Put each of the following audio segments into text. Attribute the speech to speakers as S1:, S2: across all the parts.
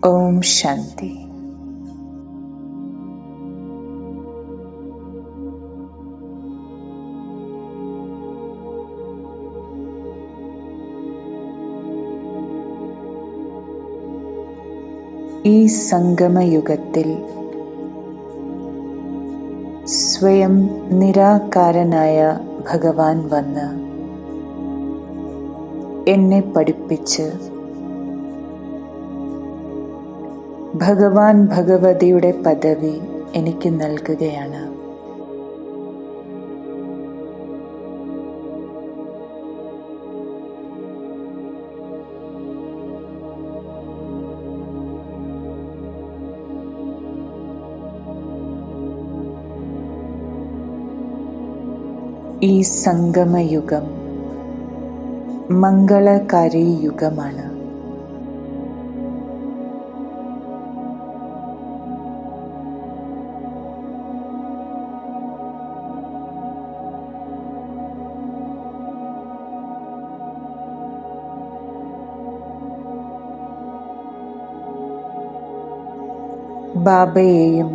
S1: ഓം ശാന്തി. ഈ സംഗമയുഗത്തിൽ സ്വയം നിരാകാരനായ ഭഗവാൻ വന്ന് എന്നെ പഠിപ്പിച്ച് ഭഗവാൻ ഭഗവതിയുടെ പദവി എനിക്ക് നൽകുകയാണ്. ഈ സംഗമയുഗം മംഗളകാരി യുഗമാണ്. ബാബയെയും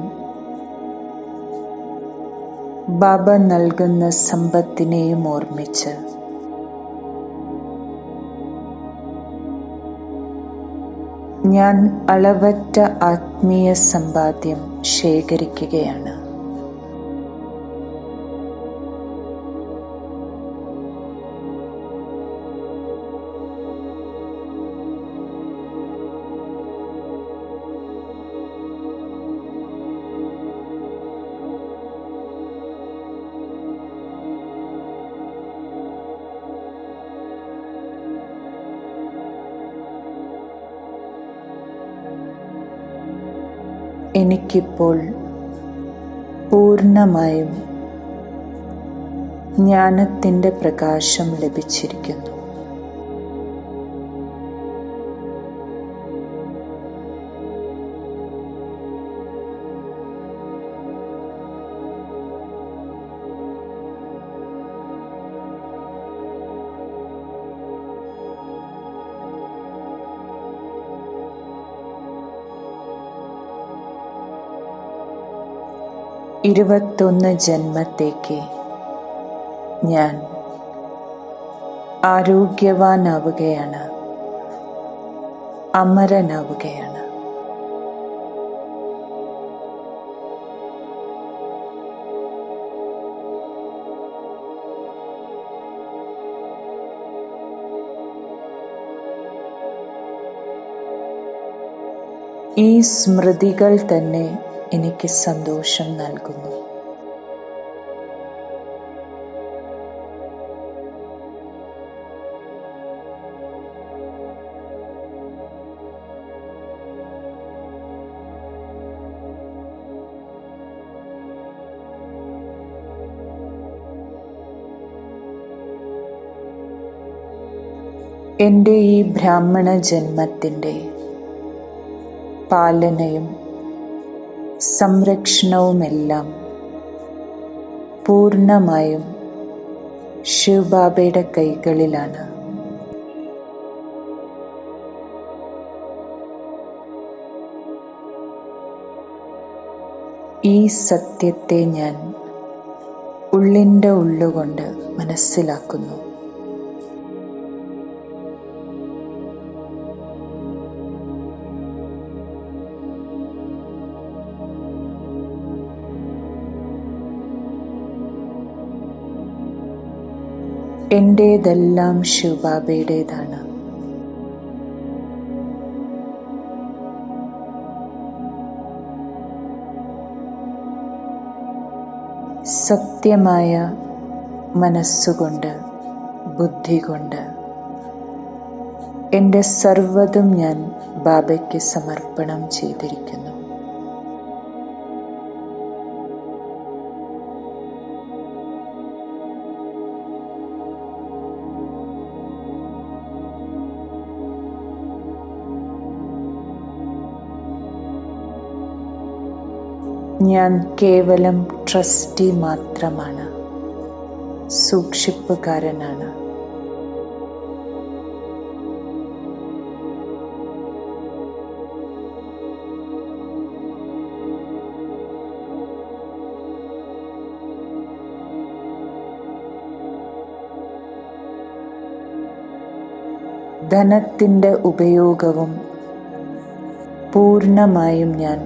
S1: ബാബ നൽകുന്ന സമ്പത്തിനെയും ഓർമ്മിച്ച് ഞാൻ അളവറ്റ ആത്മീയ സമ്പാദ്യം ശേഖരിക്കുകയാണ്. എനിക്കിപ്പോൾ പൂർണ്ണമായും ജ്ഞാനത്തിൻ്റെ പ്രകാശം ലഭിച്ചിരിക്കുന്നു. ഇരുപത്തൊന്ന് ജന്മത്തേക്ക് ഞാൻ ആരോഗ്യവാനാവുകയാണ്, അമരനാവുകയാണ്. ഈ സ്മൃതികൾ തന്നെ എനിക്ക് സന്തോഷം നൽകുന്നു. എൻ്റെ ഈ ബ്രാഹ്മണ ജന്മത്തിൻ്റെ പാലനയും സംരക്ഷണവുമെല്ലാം പൂർണ്ണമായും ശിവബാബയുടെ കൈകളിലാണ്. ഈ സത്യത്തെ ഞാൻ ഉള്ളിൻ്റെ ഉള്ളുകൊണ്ട് മനസ്സിലാക്കുന്നു. എൻ്റേതെല്ലാം ശിവബാബയുടേതാണ്. സത്യമായ മനസ്സുകൊണ്ട്, ബുദ്ധി കൊണ്ട് എൻ്റെ സർവ്വതും ഞാൻ ബാബയ്ക്ക് സമർപ്പണം ചെയ്തിരിക്കുന്നു. ഞാൻ കേവലം ട്രസ്റ്റി മാത്രമാണ്, സൂക്ഷിപ്പുകാരനാണ്. ധനത്തിൻ്റെ ഉപയോഗവും പൂർണ്ണമായും ഞാൻ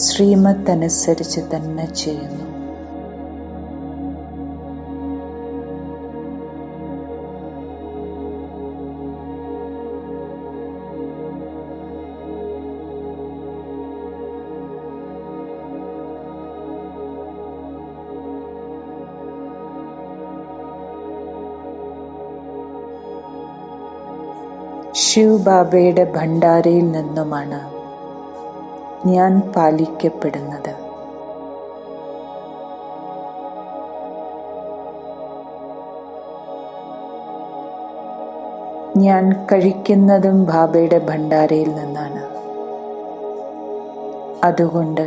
S1: ശ്രീമത്തനുസരിച്ച് തന്നെ ചെയ്യുന്നു. ശിവ് ബാബയുടെ ഭണ്ഡാരയിൽ നിന്നുമാണ് ഞാൻ പാലിക്കപ്പെടുന്നത്. ഞാൻ കഴിക്കുന്നതും ബാബയുടെ ഭണ്ഡാരയിൽ നിന്നാണ്. അതുകൊണ്ട്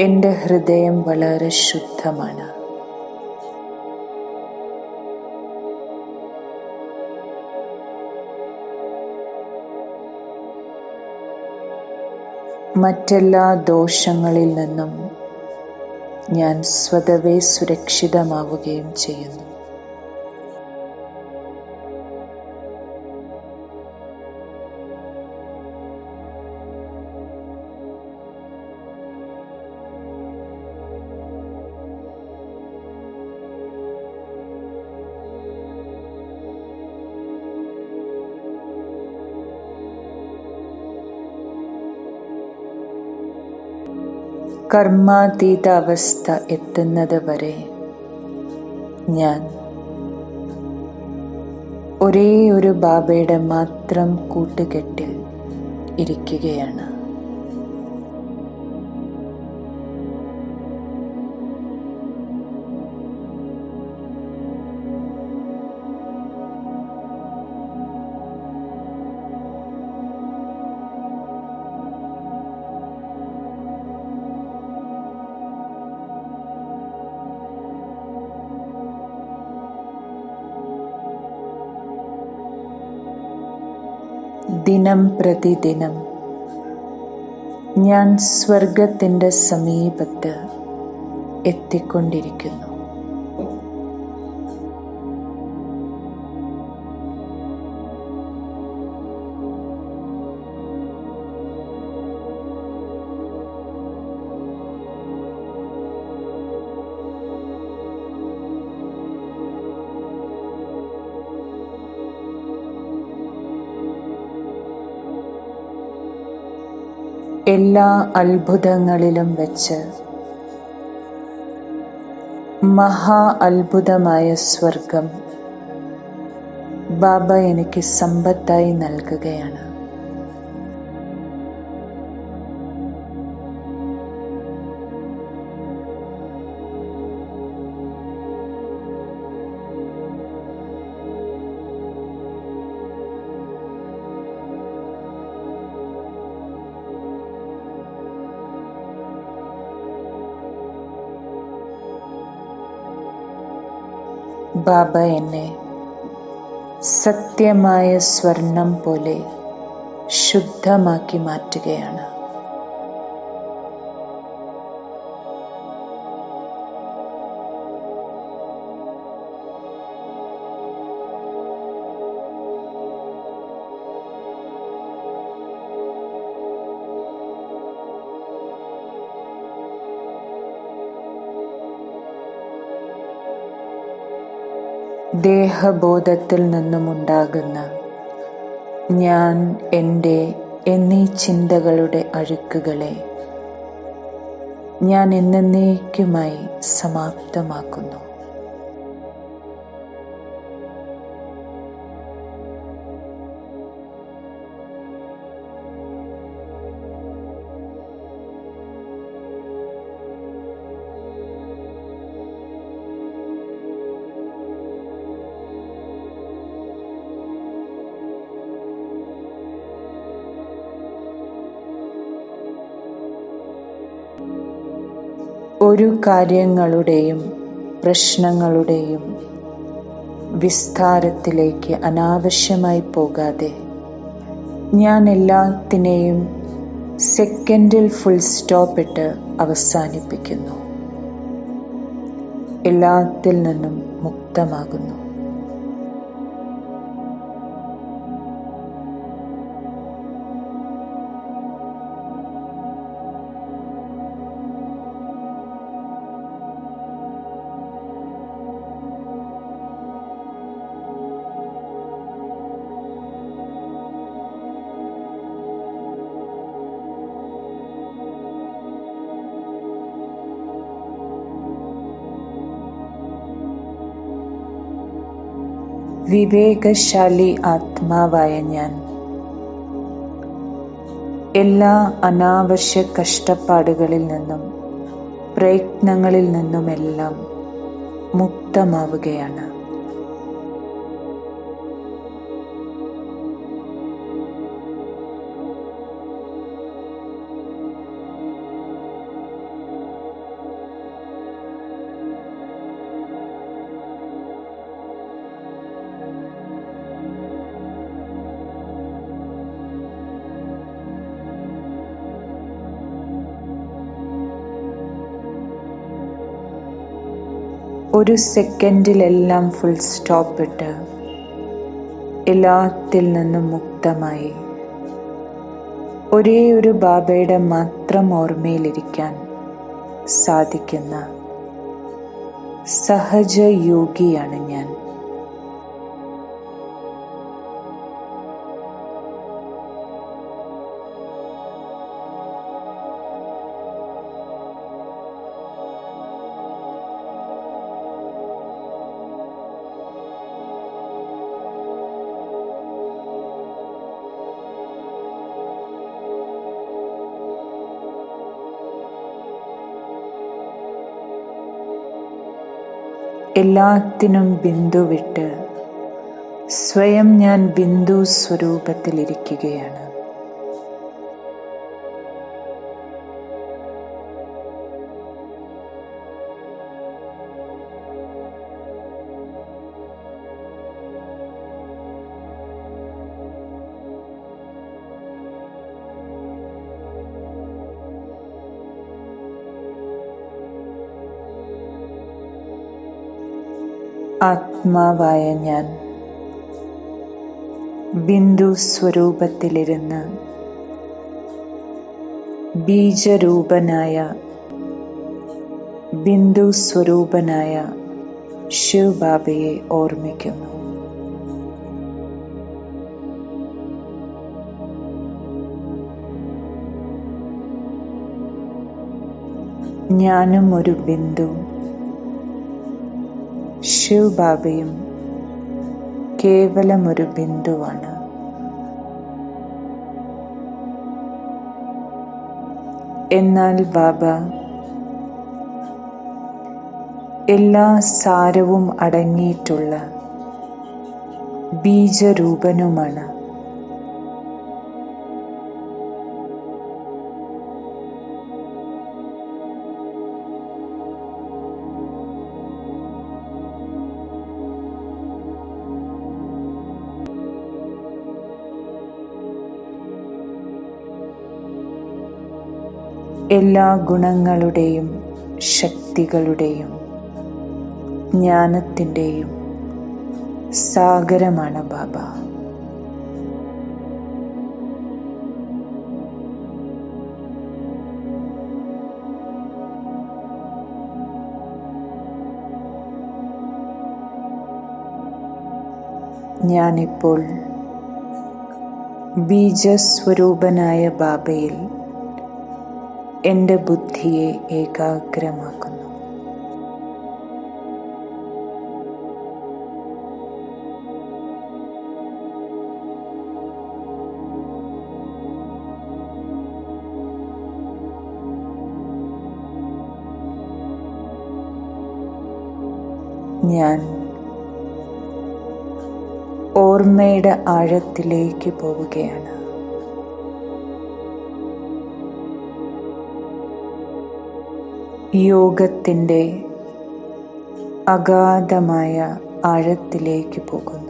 S1: എൻ്റെ ഹൃദയം വളരെ ശുദ്ധമാണ്. മറ്റെല്ലാ ദോഷങ്ങളിൽ നിന്നും ഞാൻ സ്വതവേ സുരക്ഷിതമാവുകയും ചെയ്യുന്നു. കർമാതീത അവസ്ഥ എത്തുന്നത് വരെ ഞാൻ ഒരേ ഒരു ബാബയുടെ മാത്രം കൂട്ടുകെട്ടിൽ ഇരിക്കുകയാണ്. ദിനം പ്രതിദിനം ഞാൻ സ്വർഗത്തിൻ്റെ സമീപത്ത് എത്തിക്കൊണ്ടിരിക്കുന്നു. എല്ലാ അത്ഭുതങ്ങളിലും വെച്ച് മഹാ അത്ഭുതമായ സ്വർഗം ബാബ എനിക്ക് സമ്പത്തായി നൽകുകയാണ്. ബാബ എന്നെ സത്യമായ സ്വർണം പോലെ ശുദ്ധമാക്കി മാറ്റുകയാണ്. ദേഹബോധത്തിൽ നിന്നുമുണ്ടാകുന്ന ഞാൻ, എൻ്റെ എന്നീ ചിന്തകളുടെ അഴുക്കുകളെ ഞാൻ എന്നേക്കുമായി സമാപ്തമാക്കുന്നു. ഒരു കാര്യങ്ങളുടെയും പ്രശ്നങ്ങളുടെയും വിസ്താരത്തിലേക്ക് അനാവശ്യമായി പോകാതെ ഞാൻ എല്ലാത്തിനെയും സെക്കൻഡിൽ ഫുൾ സ്റ്റോപ്പ് ഇട്ട് അവസാനിപ്പിക്കുന്നു. എല്ലാത്തിൽ നിന്നും മുക്തമാകുന്നു. വിവേകശാലി ആത്മാവായ ഞാൻ എല്ലാ അനാവശ്യ കഷ്ടപ്പാടുകളിൽ നിന്നും പ്രയത്നങ്ങളിൽ നിന്നുമെല്ലാം മുക്തമാവുകയാണ്. ഒരു സെക്കൻഡിലെല്ലാം ഫുൾ സ്റ്റോപ്പ് ഇട്ട് എല്ലാത്തിൽ നിന്നും മുക്തമായി ഒരേ ഒരു ബാബയുടെ മാത്രം ഓർമ്മയിലിരിക്കാൻ സാധിക്കുന്ന സഹജ യോഗിയാണ് ഞാൻ. എല്ലാത്തിനും ബിന്ദു വിട്ട് സ്വയം ഞാൻ ബിന്ദു സ്വരൂപത്തിലിരിക്കുകയാണ്. ആത്മാവായ ഞാൻ ബിന്ദു സ്വരൂപത്തിലിരുന്ന് ബീജരൂപനായ ബിന്ദു സ്വരൂപനായ ശിവ് ബാബയെ ഓർമ്മിക്കുന്നു. ഞാനും ഒരു ബിന്ദു, ശിവ് ബാബയും കേവലം ഒരു ബിന്ദുവാണ്. എന്നാൽ ബാബ എല്ലാ സാരവും അടങ്ങിയിട്ടുള്ള ബീജരൂപനുമാണ്. എല്ലാ ഗുണങ്ങളുടെയും ശക്തികളുടെയും ജ്ഞാനത്തിൻ്റെയും സാഗരമാണ് ബാബ. ഞാനിപ്പോൾ ബീജസ്വരൂപനായ ബാബയിൽ എൻ്റെ ബുദ്ധിയെ ഏകാഗ്രമാക്കുന്നു. ഞാൻ ഓർമ്മയുടെ ആഴത്തിലേക്ക് പോവുകയാണ്. യോഗത്തിൻ്റെ അഗാധമായ ആഴത്തിലേക്ക് പോകുന്നു.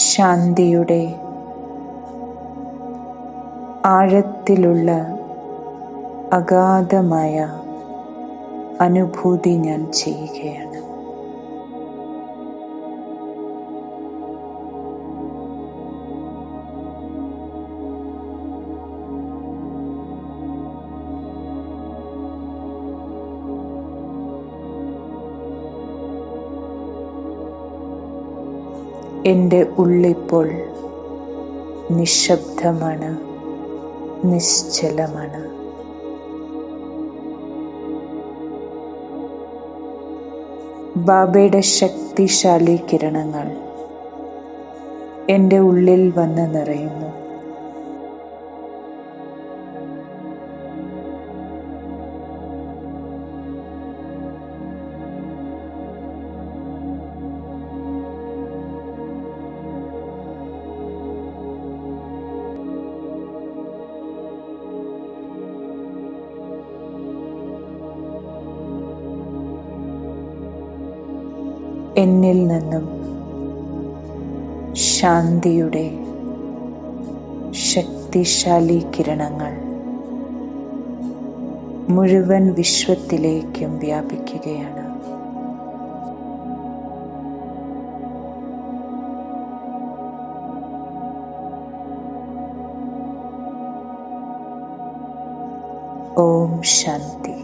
S1: ശാന്തിയുടെ ആഴത്തിലുള്ള അഗാധമായ അനുഭൂതി ഞാൻ ചെയ്യുകയാണ്. എൻ്റെ ഉള്ളിപ്പോൾ നിശബ്ദമാണ്, നിശ്ചലമാണ്. ബാബയുടെ ശക്തിശാലി കിരണങ്ങൾ എൻ്റെ ഉള്ളിൽ വന്ന് നിറയുന്നു. എന്നിൽ നിന്നും ശാന്തിയുടെ ശക്തിശാലി കിരണങ്ങൾ മുഴുവൻ വിശ്വത്തിലേക്കും വ്യാപിക്കുകയാണ്. ഓം ശാന്തി.